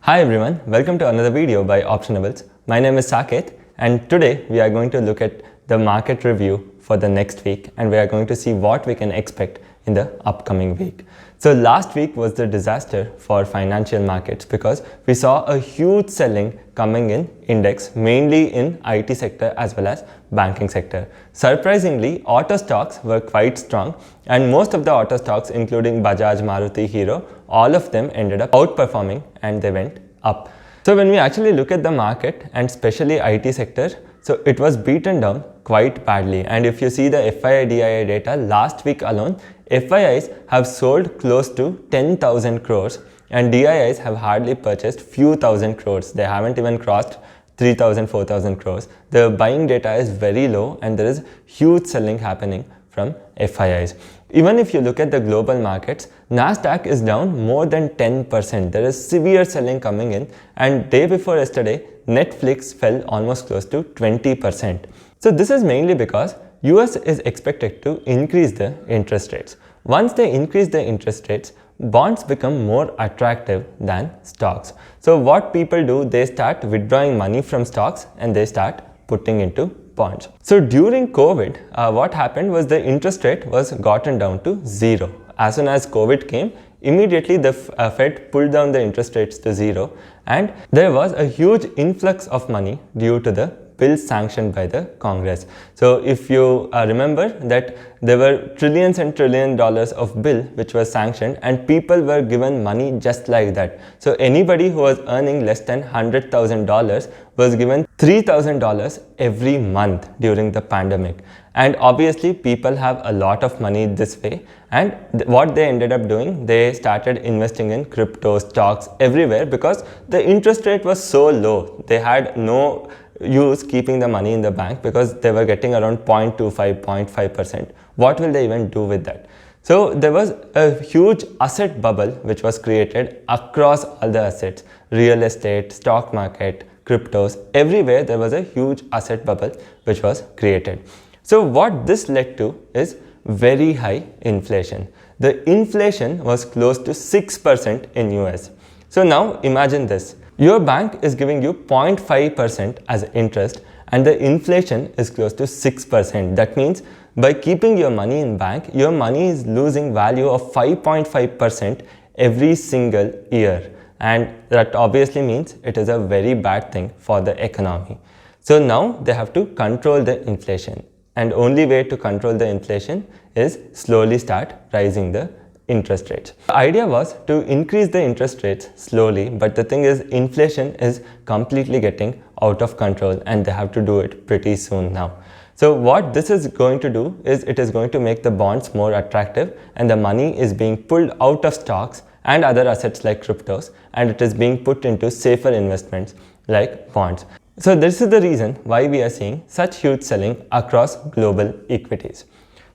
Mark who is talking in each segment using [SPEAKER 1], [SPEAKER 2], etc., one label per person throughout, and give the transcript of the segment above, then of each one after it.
[SPEAKER 1] Hi everyone, welcome to another video by Optionables. My name is Saket and today we are going to look at the market review for the next week and we are going to see what we can expect in the upcoming week. So last week was the disaster for financial markets because we saw a huge selling coming in index, mainly in IT sector as well as banking sector. Surprisingly, auto stocks were quite strong and most of the auto stocks including Bajaj, Maruti, Hero, all of them ended up outperforming and they went up. So when we actually look at the market and especially IT sector, so it was beaten down quite badly. And if you see the FII DII data last week alone, FIIs have sold close to 10,000 crores and DIIs have hardly purchased few thousand crores. They haven't even crossed 3,000, 4,000 crores. The buying data is very low and there is huge selling happening from FIIs. Even if you look at the global markets, Nasdaq is down more than 10%. There is severe selling coming in and day before yesterday, Netflix fell almost close to 20%. So this is mainly because US is expected to increase the interest rates. Once they increase the interest rates, bonds become more attractive than stocks. So what people do, they start withdrawing money from stocks and they start putting into bonds. So during COVID, what happened was the interest rate was gotten down to zero. As soon as COVID came, immediately the Fed pulled down the interest rates to zero and there was a huge influx of money due to the bills sanctioned by the Congress. So if you remember that there were trillions and trillion dollars of bill which was sanctioned and people were given money just like that. So anybody who was earning less than $100,000 was given $3,000 every month during the pandemic. And obviously people have a lot of money this way and what they ended up doing, they started investing in crypto, stocks everywhere because the interest rate was so low. They had no use keeping the money in the bank because they were getting around 0.25, 0.5%. What will they even do with that? So there was a huge asset bubble which was created across all the assets, real estate, stock market, cryptos, everywhere there was a huge asset bubble which was created. So what this led to is very high inflation. The inflation was close to 6% in US. So now imagine this. Your bank is giving you 0.5% as interest and the inflation is close to 6%. That means by keeping your money in bank, your money is losing value of 5.5% every single year. And that obviously means it is a very bad thing for the economy. So now they have to control the inflation. And only way to control the inflation is slowly start rising the interest rates. The idea was to increase the interest rates slowly, but the thing is inflation is completely getting out of control and they have to do it pretty soon now. So what this is going to do is it is going to make the bonds more attractive and the money is being pulled out of stocks and other assets like cryptos and it is being put into safer investments like bonds. So this is the reason why we are seeing such huge selling across global equities.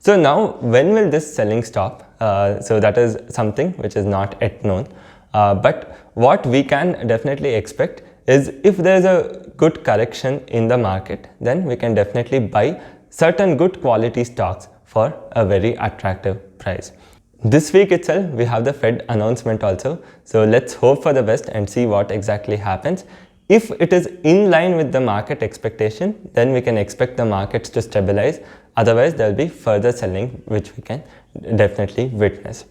[SPEAKER 1] So now when will this selling stop? So that is something which is not yet known. But what we can definitely expect is if there is a good correction in the market, then we can definitely buy certain good quality stocks for a very attractive price. This week itself, we have the Fed announcement also. So let's hope for the best and see what exactly happens. If it is in line with the market expectation, then we can expect the markets to stabilize. Otherwise, there will be further selling which we can definitely witness.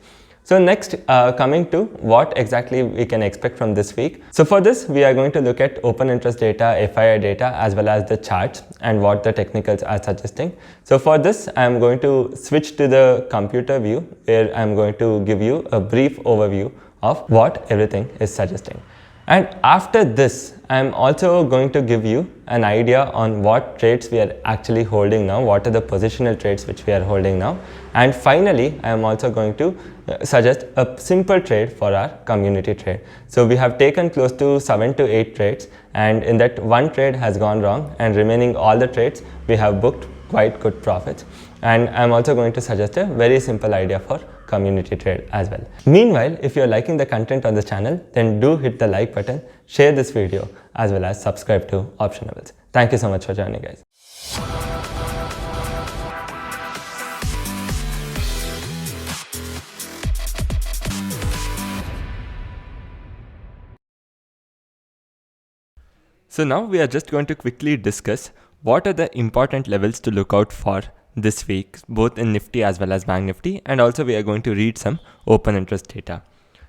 [SPEAKER 1] So next, coming to what exactly we can expect from this week. So for this, we are going to look at open interest data, FII data, as well as the charts and what the technicals are suggesting. So for this, I am going to switch to the computer view where I am going to give you a brief overview of what everything is suggesting. And after this, I am also going to give you an idea on what trades we are actually holding now, what are the positional trades which we are holding now. And finally, I am also going to suggest a simple trade for our community trade. So we have taken close to 7 to 8 trades and in that one trade has gone wrong and remaining all the trades we have booked quite good profits. And I am also going to suggest a very simple idea for community trade as well. Meanwhile, if you're liking the content on the channel, then do hit the like button, share this video as well as subscribe to Optionables. Thank you so much for joining, guys. So now we are just going to quickly discuss what are the important levels to look out for this week, both in Nifty as well as Bank Nifty, and also we are going to read some open interest data.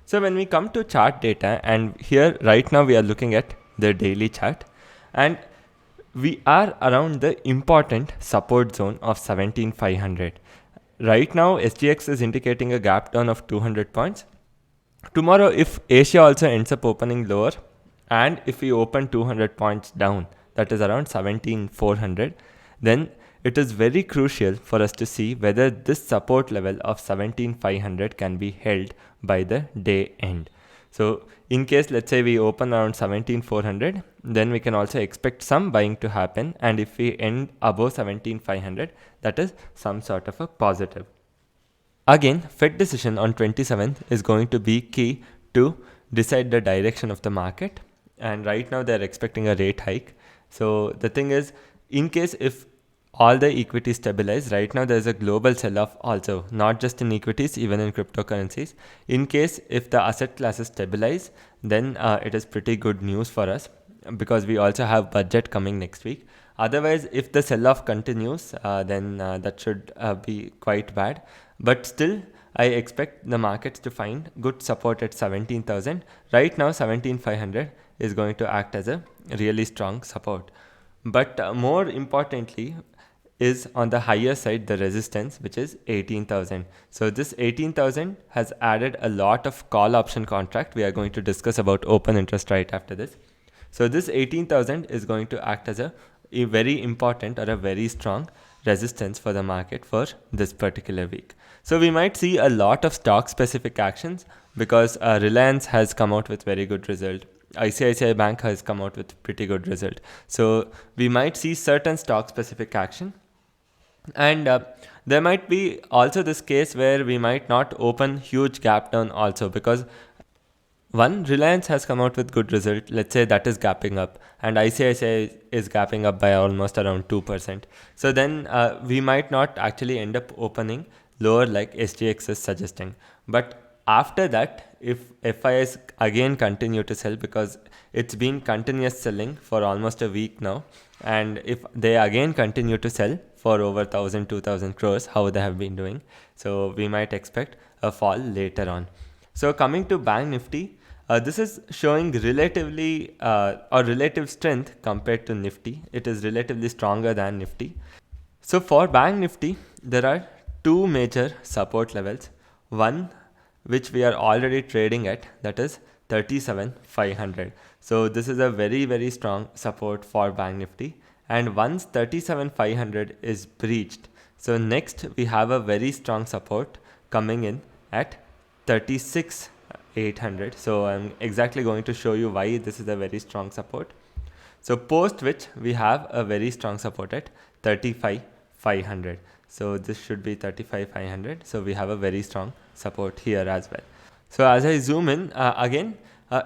[SPEAKER 1] So when we come to chart data, and here right now we are looking at the daily chart, and we are around the important support zone of 17,500. Right now SGX is indicating a gap down of 200 points. Tomorrow if Asia also ends up opening lower, and if we open 200 points down, that is around 17,400, then it is very crucial for us to see whether this support level of 17,500 can be held by the day end. So in case let's say we open around 17,400, then we can also expect some buying to happen, and if we end above 17,500, that is some sort of a positive. Again, Fed decision on 27th is going to be key to decide the direction of the market, and right now they're expecting a rate hike. So the thing is, in case if all the equities stabilize, right now there's a global sell-off also, not just in equities, even in cryptocurrencies. In case if the asset classes stabilize, then it is pretty good news for us, because we also have budget coming next week. Otherwise, if the sell-off continues, then that should be quite bad. But still, I expect the markets to find good support at 17,000. Right now, 17,500 is going to act as a really strong support. But more importantly is on the higher side, the resistance, which is 18,000. So this 18,000 has added a lot of call option contract. We are going to discuss about open interest right after this. So this 18,000 is going to act as a very important or a very strong resistance for the market for this particular week. So we might see a lot of stock specific actions, because Reliance has come out with very good result. ICICI Bank has come out with pretty good result. So we might see certain stock specific action, and there might be also this case where we might not open huge gap down also, because one, Reliance has come out with good result. Let's say that is gapping up, and ICICI is gapping up by almost around 2%. So then we might not actually end up opening lower like SGX is suggesting. But after that, if FIs again continue to sell, because it's been continuous selling for almost a week now, and if they again continue to sell for over 1,000, 2,000 crores, how they have been doing, so we might expect a fall later on. So coming to Bank Nifty, this is showing relatively or relative strength compared to Nifty. It is relatively stronger than Nifty. So for Bank Nifty, there are two major support levels. One, which we are already trading at, that is 37,500. So this is a very, very strong support for Bank Nifty. And once 37,500 is breached, so next we have a very strong support coming in at 36,800. So I'm exactly going to show you why this is a very strong support. So post which we have a very strong support at 35,500. So this should be 35,500. So we have a very strong support here as well. So as I zoom in again,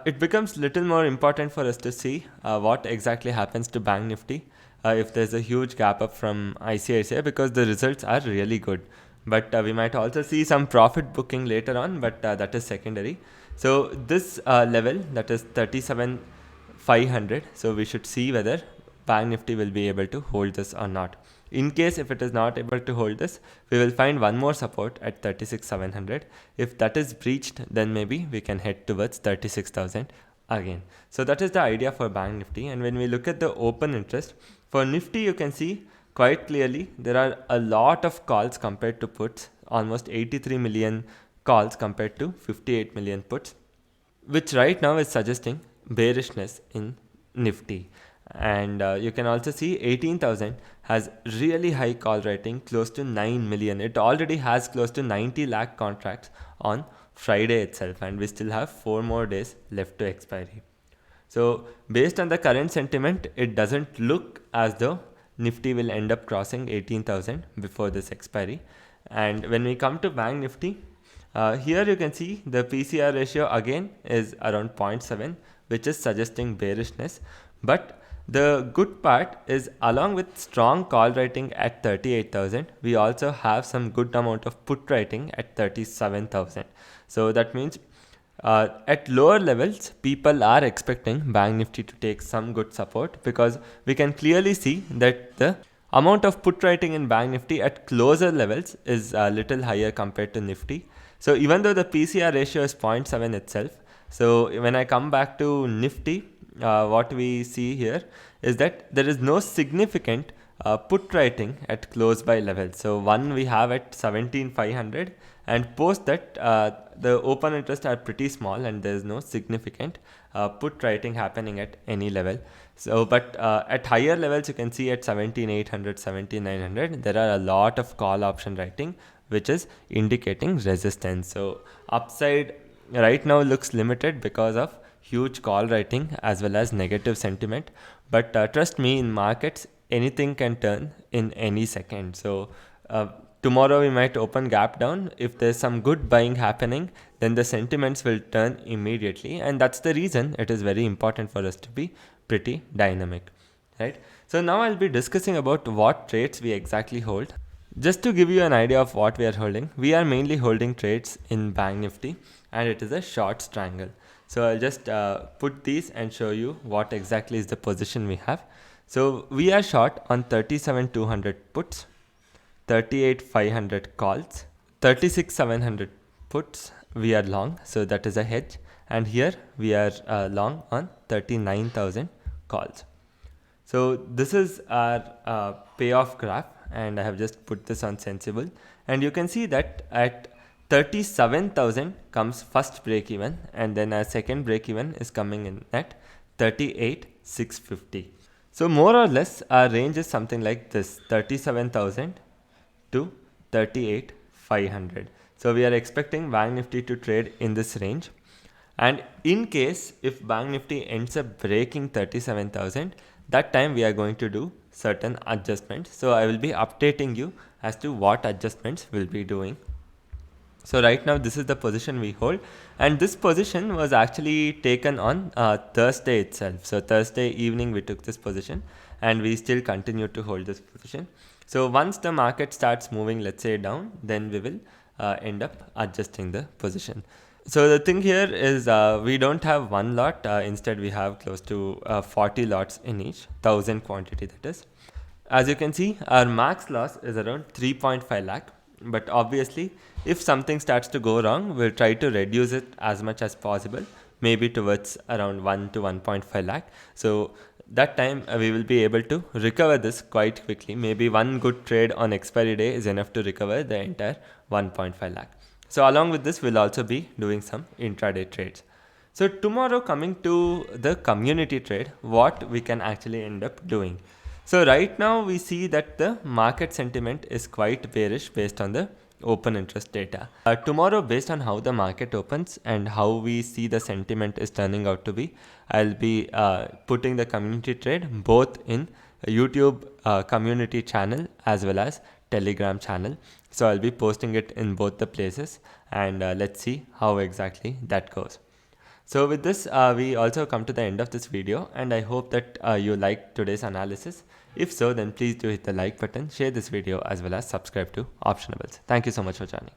[SPEAKER 1] it becomes little more important for us to see what exactly happens to Bank Nifty if there's a huge gap up from ICICI, because the results are really good. But we might also see some profit booking later on, but that is secondary. So this level, that is 37,500. So we should see whether Bank Nifty will be able to hold this or not. In case if it is not able to hold this, we will find one more support at 36,700. If that is breached, then maybe we can head towards 36,000 again. So that is the idea for Bank Nifty. And when we look at the open interest for Nifty, you can see quite clearly there are a lot of calls compared to puts, almost 83 million calls compared to 58 million puts, which right now is suggesting bearishness in Nifty. And you can also see 18,000 has really high call rating, close to 9 million. It already has close to 90 lakh contracts on Friday itself, and we still have 4 more days left to expiry. So based on the current sentiment, it doesn't look as though Nifty will end up crossing 18,000 before this expiry. And when we come to Bank Nifty, here you can see the PCR ratio again is around 0.7, which is suggesting bearishness. But the good part is, along with strong call rating at 38,000, we also have some good amount of put rating at 37,000. So that means At lower levels, people are expecting Bank Nifty to take some good support because we can clearly see that the amount of put writing in Bank Nifty at closer levels is a little higher compared to Nifty. So even though the PCR ratio is 0.7 itself, so when I come back to Nifty, what we see here is that there is no significant put writing at close by level. So one we have at 17,500, and post that the open interest are pretty small and there is no significant put writing happening at any level. So but at higher levels you can see at 17,800, 17,900 there are a lot of call option writing which is indicating resistance. So upside right now looks limited because of huge call writing as well as negative sentiment, but trust me, in markets anything can turn in any second. So tomorrow we might open gap down. If there's some good buying happening, then the sentiments will turn immediately, and that's the reason it is very important for us to be pretty dynamic, right? So now I'll be discussing about what trades we exactly hold. Just to give you an idea of what we are holding, we are mainly holding trades in Bank Nifty, and it is a short strangle. So I'll just put these and show you what exactly is the position we have. So we are short on 37,200 puts, 38,500 calls, 36,700 puts we are long, so that is a hedge, and here we are long on 39,000 calls. So this is our payoff graph, and I have just put this on Sensibull, and you can see that at 37,000 comes first break even, and then our second break even is coming in at 38,650. So more or less our range is something like this, 37,000 to 38,500. So we are expecting Bank Nifty to trade in this range, and in case if Bank Nifty ends up breaking 37,000, that time we are going to do certain adjustments. So I will be updating you as to what adjustments we'll be doing. So right now this is the position we hold, and this position was actually taken on Thursday itself. So Thursday evening we took this position, and we still continue to hold this position. So once the market starts moving, let's say down, then we will end up adjusting the position. So the thing here is we don't have one lot, instead we have close to 40 lots in each, 1,000 quantity that is. As you can see, our max loss is around 3.5 lakh. But obviously, if something starts to go wrong, we'll try to reduce it as much as possible, maybe towards around 1 to 1.5 lakh. So that time we will be able to recover this quite quickly. Maybe one good trade on expiry day is enough to recover the entire 1.5 lakh. So along with this, we'll also be doing some intraday trades. So tomorrow, coming to the community trade, what we can actually end up doing. So right now we see that the market sentiment is quite bearish based on the open interest data. Tomorrow, based on how the market opens and how we see the sentiment is turning out to be, I'll be putting the community trade both in YouTube community channel as well as Telegram channel. So I'll be posting it in both the places, and let's see how exactly that goes. So with this, we also come to the end of this video, and I hope that you liked today's analysis. If so, then please do hit the like button, share this video as well as subscribe to Optionables. Thank you so much for joining.